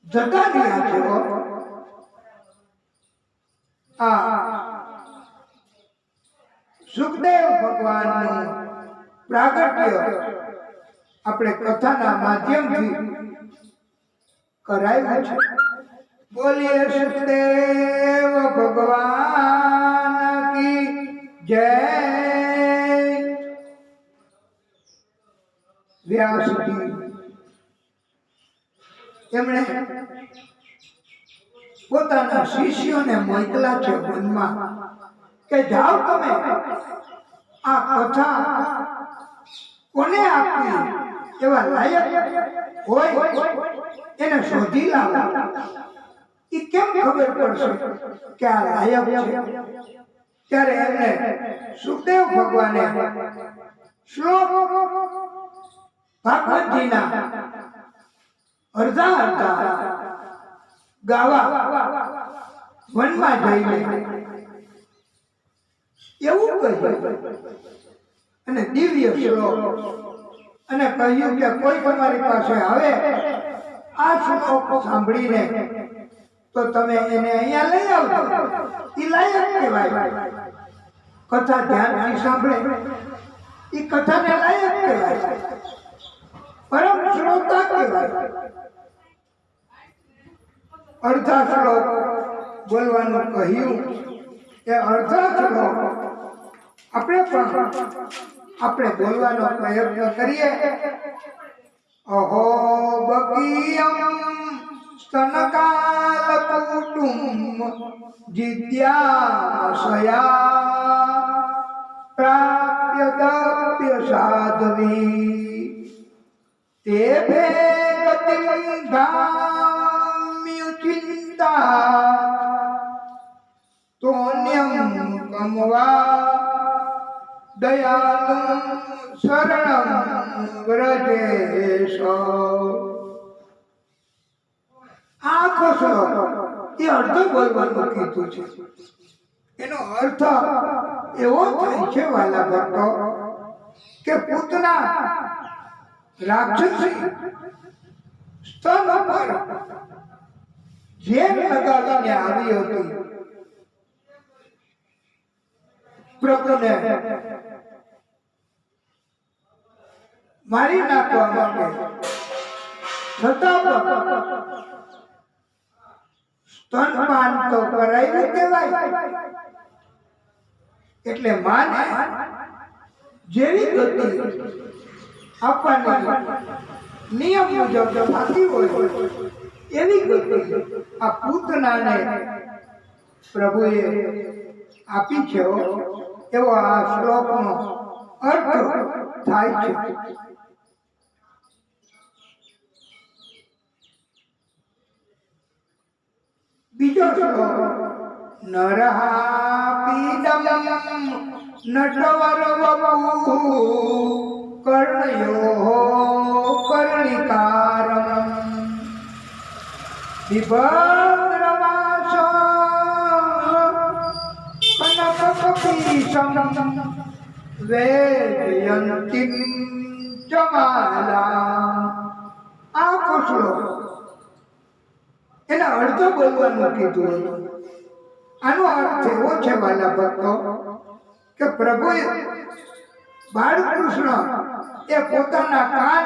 જતા રહ્યા છે. આ સુખદેવ ભગવાનનું પ્રાગટ્ય આપણે કથાના માધ્યમથી કરાયું છે. बोलिए सुखदेव भगवान की जय। व्यास जी એમણે પોતાના શિષ્યોને મોકલા છે વનમાં કે જાઓ તમે આ કથા કોને આપી એવા લાયક હોય એને શોધી લાવો। એ કેમ ખબર પડશે કે આ લાયક છે? ત્યારે એમને સુખદેવ ભગવાને શ્લોક ભાગવતજીના અડધા ગાવા વનમાં જઈને એવું કહ્યું અને દિવ્ય શ્લોક અને કહ્યું કે કોઈ તમારી પાસે આવે આ શ્લોક સાંભળીને તો તમે એને અહીંયા લઈ આવજો। એ લાયક કહેવાય। કથા ધ્યાનથી સાંભળે એ કથાને લાયક કહેવાય, પરમ શ્રોતા કહેવાય। અડધા શ્લોક બોલવાનું કહ્યું એ અડધા શ્લોક આપણે બોલવાનો પ્રયત્ન કરીએ। અહો બકીયમ સ્તનકાલ કુટુંબ જીત્યાશયા પ્રાપ્ય દપ્ય સાધવી તે ભેગતિં ધામ્યુચિંતા તોન્યમ કમવા દયાલું શરણં વ્રજેશ। આખો શ્લોક એ અર્થ બોલવાનું કીધું છે। એનો અર્થ એવો થાય છે વાલા ભક્તો કે પૂતના રાક્ષસી સ્તન પર જેમ લગાવીને આવી હતી પ્રભુને મારી નાખવા માટે, છતાં સ્તનપાન તો કરાયું કહેવાય। એટલે માને જેવી ગતિ આપવાની નિયમ મુજબ થતી હોય એવી ગતિ આ પૂતનાને પ્રભુએ આપી છે એવો આ શ્લોકનો અર્થ થાય છે। બીજો શ્લોક નરહાપીડમ નટવર વપુ કર્ણયો કર્ણિકારમ વિભદ્રવાસ કનકકપીશમ વેદયંતિમ ચમાલા। આ શ્લોક એના અર્થ બોલવાનું કીધું હતું। આનો અર્થ એવો છે વાલા ભક્તો કે પ્રભુએ બાળકૃષ્ણ એ પોતાના કાન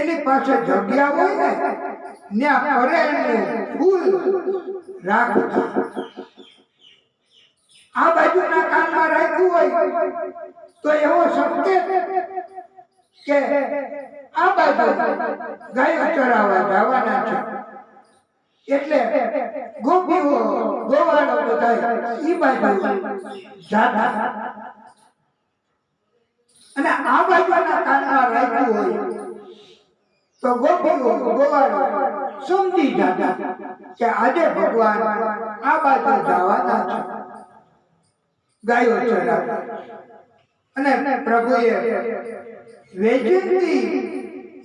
એની પાસે જગ્યા હોય ને ત્યાં કરેલું ફૂલ રાખતા, આ બાજુના કાનમાં રાખ્યું હોય તો એવો સંકેત કે આ બાજુ ગાયો ચરાવવા જવાના છે। એટલે ગોપીઓ ગોવાળો બધા ઈ બાજુ જાતા અને આ બાજુના કાનમાં રાખ્યું હોય તો ગોપીઓ ગોવાળો સમજી જાતા કે આજે ભગવાન આ બાજુ જવાના છે ગાયો ચરાવવા। અને પ્રભુએ વૈજયંતી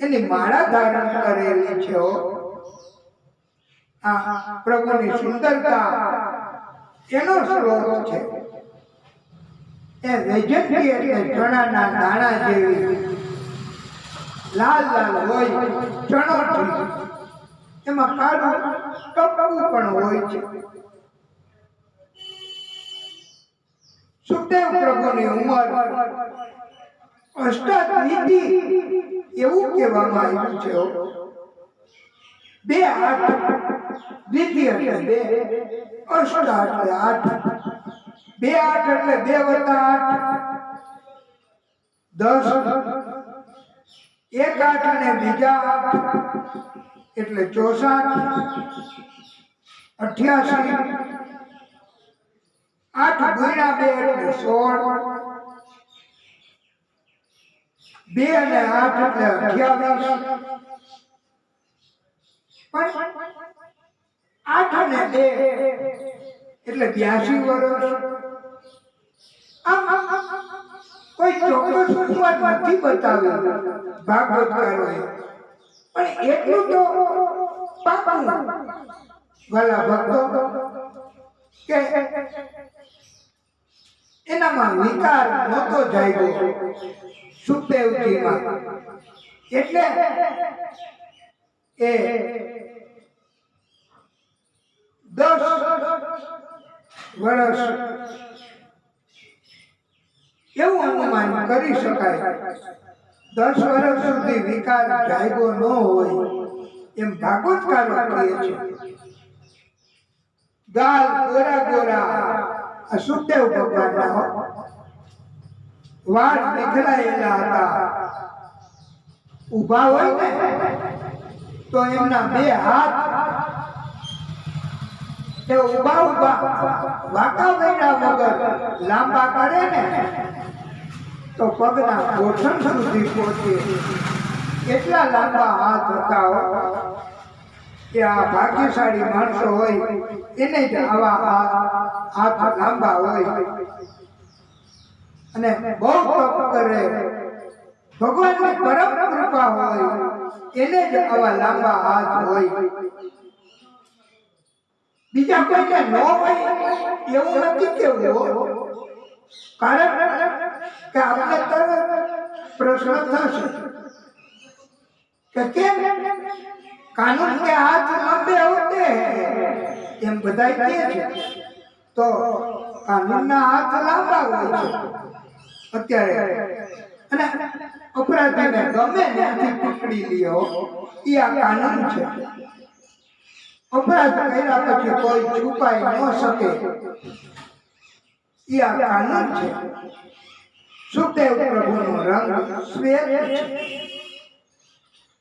એની માળા ધારણ કરેલી છે। આ પ્રભુની સુંદરતા એનો સ્ત્રોત છે। એ વૈજયંતી એટલે ચણાના દાણા જેવી લાલ લાલ હોય, ચણોઠી, એમાં કાળું ટપકું પણ હોય છે। સુખદેવ પ્રભુની ઉંમર અષ્ટાદિતિ એવું કહેવામાં આવ્યું છે। 2 હાથ દ્વિતીય એટલે 2, અષ્ટ એટલે 8, 2 8 એટલે 2 + 8 10, 1 8 અને બીજા 8 એટલે 64, 88, 8 × 2 એટલે 16, 2 અને 8 એટલે 28, પણ 8 અને 2 એટલે 82 વર્ષ। કોઈ ચોક્કસ શરૂઆત નથી બતાવી ભાગવતકારોએ, પણ એટલું તો પાકું વાલા ભક્તો કે એનામાં વિકાર નહોતો જાગ્યો સુખદેવજીમાં, એટલે એ 10 વર્ષ એવું અનુમાન કરી શકાય। 10 વર્ષ સુધી વિકાર જાગ્યો ન હોય એમ ભાગવતકારો કહે છે। ગાલ ગોરા ગોરા આ સુખદેવ ભગવાનના વાળ નીકળાયેલા હતા, ઊભા હોય ને તો એમના 2 હાથ તે ઊભા વાંકા વૈડા વગર લાંબા કરે ને તો પગના ગોઠણ સુધી પહોંચે, એટલા લાંબા હાથ હતા કે આ ભાગ્યશાળી માણસો હોય એને જ આવા હાથ લાંબા હોય અને બહુ તપ કરે, ભગવાનની પરમ કૃપા હોય એને જ આવા લાંબા હાથ હોય, બીજા કોઈને ન હોય એવું નથી કેવું। કારણ કે આપણે તરત પ્રશ્ન થશે કે કેમ કાનૂન કે હાથ લંબે હોતે એમ બધા કહે છે, તો કાનૂનના હાથ લાંબા હોય છે અત્યારે, અને અપરાધીને ગમે ત્યાંથી પકડી લ્યો એ આ કાનૂન છે। અપરાધ કર્યા પછી કોઈ છુપાઈ ન શકે એ આ કાનૂન છે। સુખદેવ પ્રભુનો રંગ શ્વેત છે,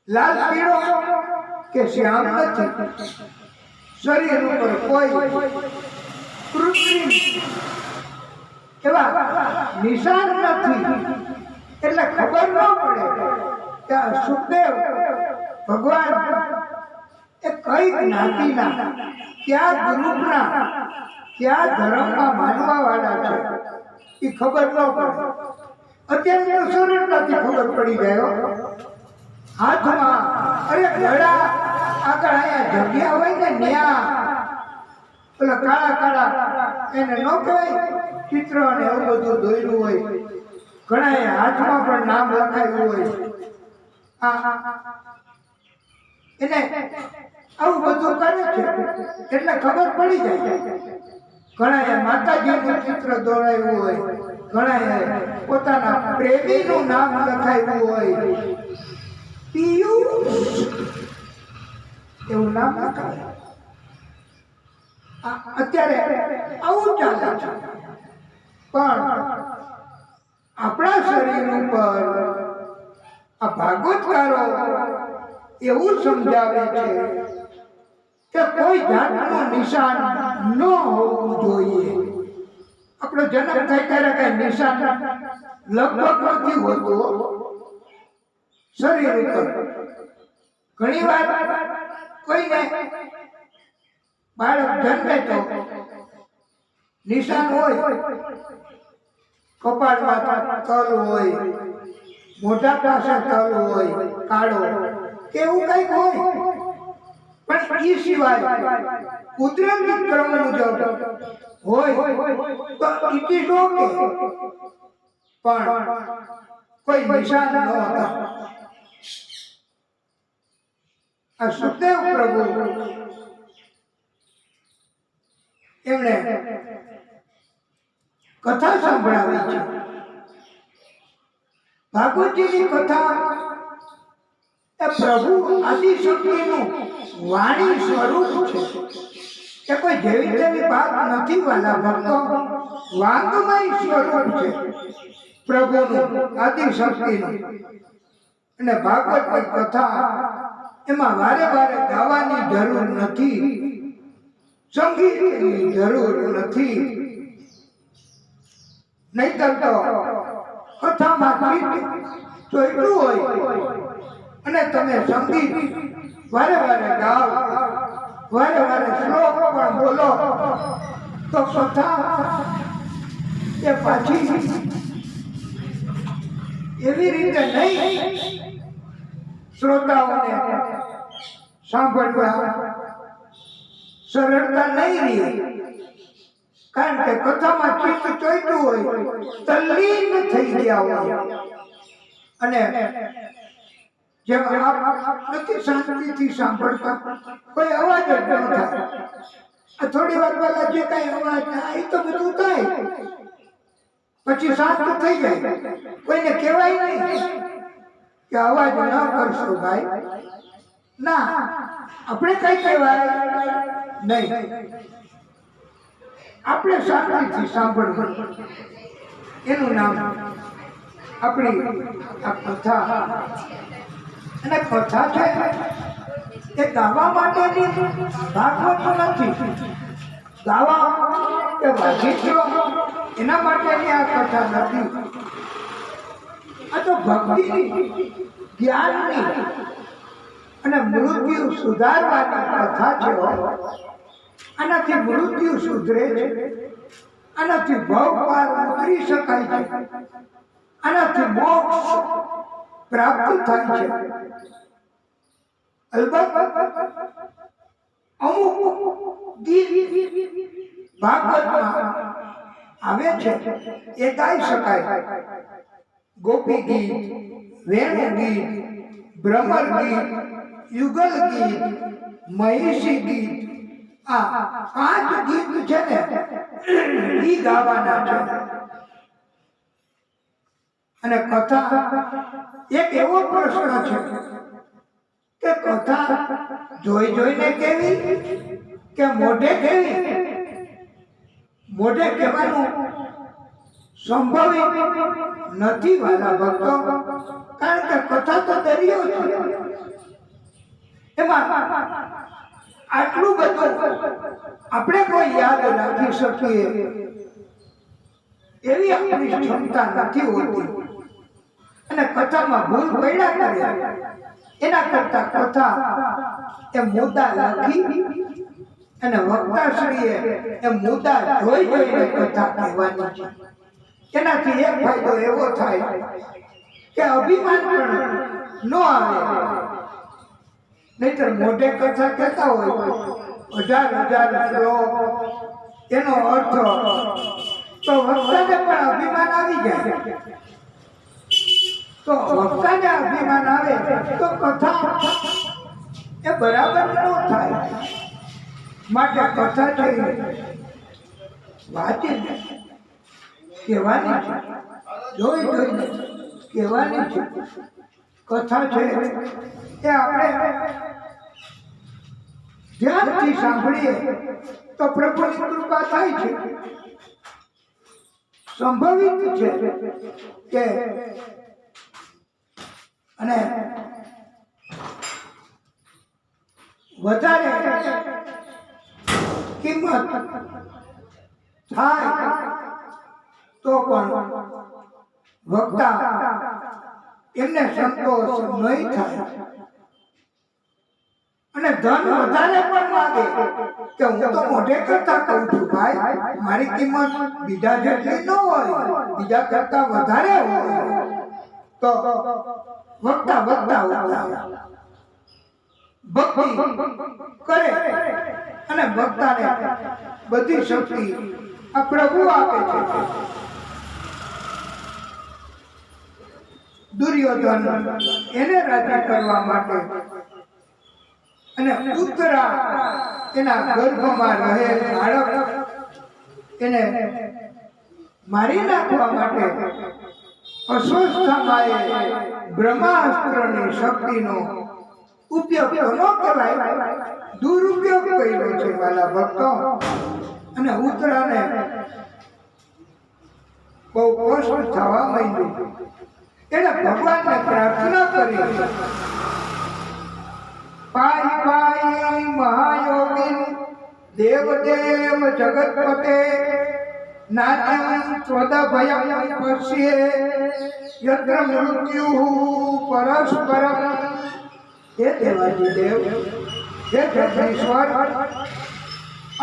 લાલ પીળો કે શ્યામ નથી, શરીર ઉપર કોઈ કૃત્રિમ એવા નિશાન નથી, એટલે ખબર ન પડે કે આ સુખદેવ ભગવાન એ કઈ જ્ઞાતિના, ક્યાં ગ્રુપના, ક્યાં ધર્મમાં માનવા વાળા છે એ ખબર ન પડે। અત્યારે તો સરળતાથી ખબર પડી ગયો, હાથમાં અરે ઘડા આગળ અહીંયા જગ્યા હોય ને ન્યા પેલા કાળા કાળા એને ન કહેવાય ચિત્ર અને એવું બધું દોર્યું હોય, ઘણા હાથમાં પણ નામ લખાયું હોય, એને આવું બધું કરે છે એટલે ખબર પડી જાય। ઘણા માતાજીનું ચિત્ર દોરાયું હોય, ઘણા પોતાના પ્રેમીનું નામ લખાયું હોય, પિયુષ એવું નામ લખાય। અત્યારે આવું ચાલે છે, પણ આપણા શરીર ઉપર આ ભાગવતકારો એવું સમજાવે છે કે કોઈ જાતનું નિશાન ન હોવું જોઈએ। આપણો જન્મ થાય ત્યારે કઈ નિશાન લગભગ નથી હોતું શરીર ઉપર। ઘણી વાર કોઈને બાળક જન્મે તો નિશાન હોય, કપાળમાં તલ હોય, મોઢા પાસે તલ હોય કાળો કે એવું કઈક હોય, પણ એ સિવાય કુદરતી ક્રમ મુજબ હોય તો ઇટ ઇઝ ઓકે, પણ કોઈ નિશાન ન હતા। આ સુખદેવ પ્રભુ એમણે કથા સંભળાવી છે। ભાગવતજીની કથા એ પ્રભુ આદિશક્તિનું વાણી સ્વરૂપ છે. એ કોઈ જેવી તેવી વાત નથી વાલા ભક્તો, વાંગમય સ્વરૂપ છે પ્રભુનું આદિશક્તિનું. અને ભાગવતની કથા એમાં વારે વારે ગાવાની જરૂર નથી, સંગીતની જરૂર નથી. નહીતર તો કથામાં ગીત ચોયડું હોય અને તમે સંગીત વારે વારે ગાઓ, વારે વારે શ્લોક પણ બોલો, તો કથા એ પાછી એવી રીતે નહીં શ્રોતાઓને સાંભળવા સરળતા નહીં રહી. કારણ કે કથામાં ચિત્ત ચોઈતું હોય, તલ્લીન થઈ ગયા હોય. અને જેમ નથી શાંતિથી સાંભળતા, કોઈ અવાજ જ ન થાય. થોડી વાર પહેલા જે કઈ અવાજ થાય એ તો બધું થાય, પછી શાંત થઈ જાય. કોઈને કહેવાય નહીં કે અવાજ ન કરશો ભાઈ, ના, આપણે કઈ કહેવાય નહીં. આપણે શાંતિથી સાંભળવું, એનું નામ આપણી આ કથા. અને કથા છે એ ગાવા માટેની ભાગવત નથી, ગાવા કે વાગીત્રો એના માટેની આ કથા નથી. આ તો ભક્તિની, જ્ઞાનની અને મૃત્યુ સુધારવાની કથા છે. આનાથી મૃત્યુ સુધરે છે, આનાથી ભવ પાર ઉતરી શકાય છે, આનાથી મોક્ષ પ્રાપ્ત થાય છે. અલબત્ત અમુક ભાગવતમાં આવે છે એ ગાઈ શકાય. ગોપી ગીત, વેણુ ગીત, ભ્રમર ગીત, યુગલ ગીત, મહિષી ગીત, આ 5 ગીત છે ને ઈ ગાવાના છે. અને કથા એક એવો પ્રશ્ન છે કે કથા જોઈ જોઈને કેવી કે મોઢે કેવી? મોઢે કહેવાનું સંભવિત નથી વાલા ભક્તો. કારણ કે કથા તો દરિયો છે, એમાં આટલું બધું આપણે કોઈ યાદ રાખી શકીએ એવી આપણી ક્ષમતા નથી હોતી. અને કથામાં ભૂલ પડ્યા કરે એના કરતા કથા એ મુદ્દા લખી અને વક્તાશ્રીએ એ મુદ્દા જોઈ જોઈને કથા કહેવાની છે. એનાથી એક ફાયદો એવો થાય કે અભિમાન પણ ન આવે. નહીતર મોઢે કથા કહેતા હોય 1000 શ્લોક, એનો અર્થ તો વક્તાને પણ અભિમાન આવી જાય. તો વક્તાને અભિમાન આવે તો કથા એ બરાબર ન થાય. માટે કથા છે વાંચી કહેવાની છે, જોઈ જોઈને કહેવાની છે. કથા છે એ આપણે ધ્યાનથી સાંભળીએ તો પ્રભુની કૃપા થાય છે. સંભવિત છે કે અને વધારે કિંમત થાય તો પણ વક્તા એમને સંતોષ નહીં થાય. અને ધન વધારે પણ માંગે કે હું તો મોઢે કરતા કહું છું ભાઈ, મારી કિંમત બીજા જેટલી ન હોય, બીજા કરતા વધારે હોય, તો વક્તા ભક્તિ કરે અને ભક્તાને બધી શક્તિ આ પ્રભુ આપે છે. દુર્યોધન એને રાજી કરવા માટે અને ઉત્તરા એના ગર્ભમાં રહેલ બાળક એને મારી નાખવા માટે અશ્વત્થામાએ બ્રહ્માસ્ત્રની શક્તિનો ઉપયોગ તો ન કહેવાય, દુરુપયોગ કર્યો છે વાલા ભક્તો. અને ઉત્તરાને બહુ કષ્ટ થવા માંડ્યું. એને ભગવાનને પ્રાર્થના કરી, પાઈ પાઈ મહાયોગી દેવ દેવ જગતપતે નાટ્યમ ત્વદભયમ પશ્યે યત્ર મૃત્યુ પરસ્પરમ. હે દેવાજી દેવ, હે જગદીશ્વર,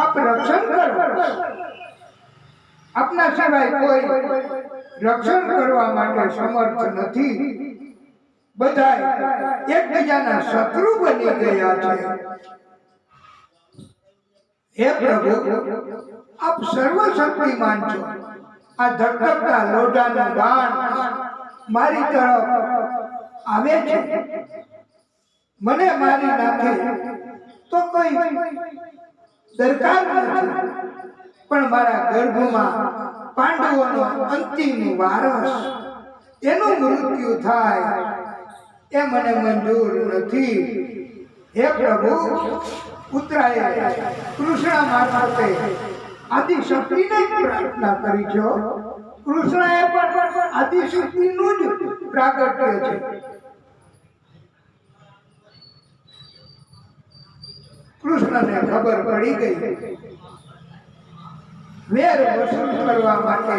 આપ રક્ષણ કરો. આપના સિવાય કોઈ રક્ષણ કરવા માટે સમર્થ નથી. બધા એકબીજાના શત્રુ બની ગયા છે. હે પ્રભુ, આપ સર્વશક્તિમાન છો. આ ધગધગતા લોઢાનું બાણ મારી તરફ આવે છે. મને મારી નાખે તો કોઈ દરકાર નથી, પણ મારા ગર્ભમાં પાંડવોનો અંતિમ વારસ, એનું મૃત્યુ થાય એ મને મંજૂર નથી. હે પ્રભુ, ઉત્તરાએ કૃષ્ણ મારફતે આદિશક્તિને જ પ્રાર્થના કરી છે. કૃષ્ણએ પણ આદિશક્તિનું જ પ્રાગટ્ય છે. કૃષ્ણને ખબર પડી ગઈ. વેર વસૂલ કરવા માટે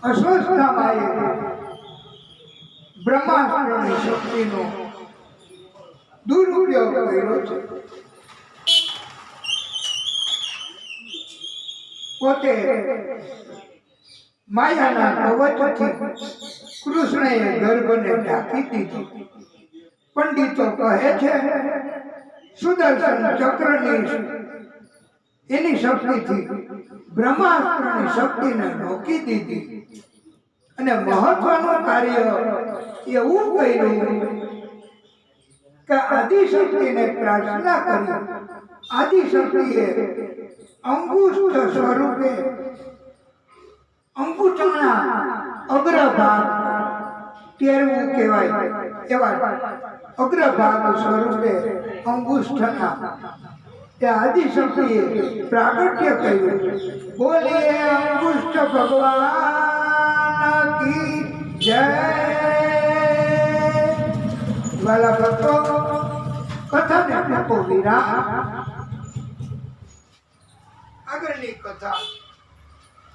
અસ્વસ્થતામાએ બ્રહ્માસ્ત્રની શક્તિનો દુરુપયોગ કર્યો છે. પોતે માયાના કવચથી કૃષ્ણએ ગર્ભને ઢાંકી દીધો. પંડિતો કહે છે સુદર્શન ચક્રની એની શક્તિથી બ્રહ્માસ્ત્રની શક્તિને રોકી દીધી. અને મહત્વનું કાર્ય એવું કર્યું કે આદિશક્તિને પ્રાર્થના કરી. આદિશક્તિએ અંગુષ્ઠ સ્વરૂપે અંગૂઠાના અગ્રભાગ કેરવું કહેવાય એવા અગ્રભાગ સ્વરૂપે અંગુષ્ઠના તે આદિશક્તિએ પ્રાગટ્ય કર્યું. બોલીએ અંગુષ્ઠ ભગવાન કી જય. વાલા ભક્તો, કથાને આપો વિરામ. આગળની કથા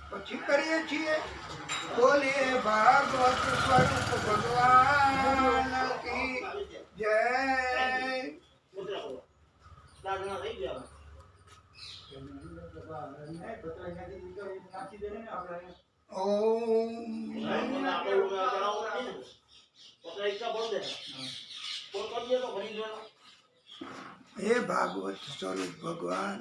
પછી કરીએ છીએ. બોલીએ ભાગવત સ્વરૂપ ભગવાન કી જય. હે ભાગવત સ્વરૂપ ભગવાન,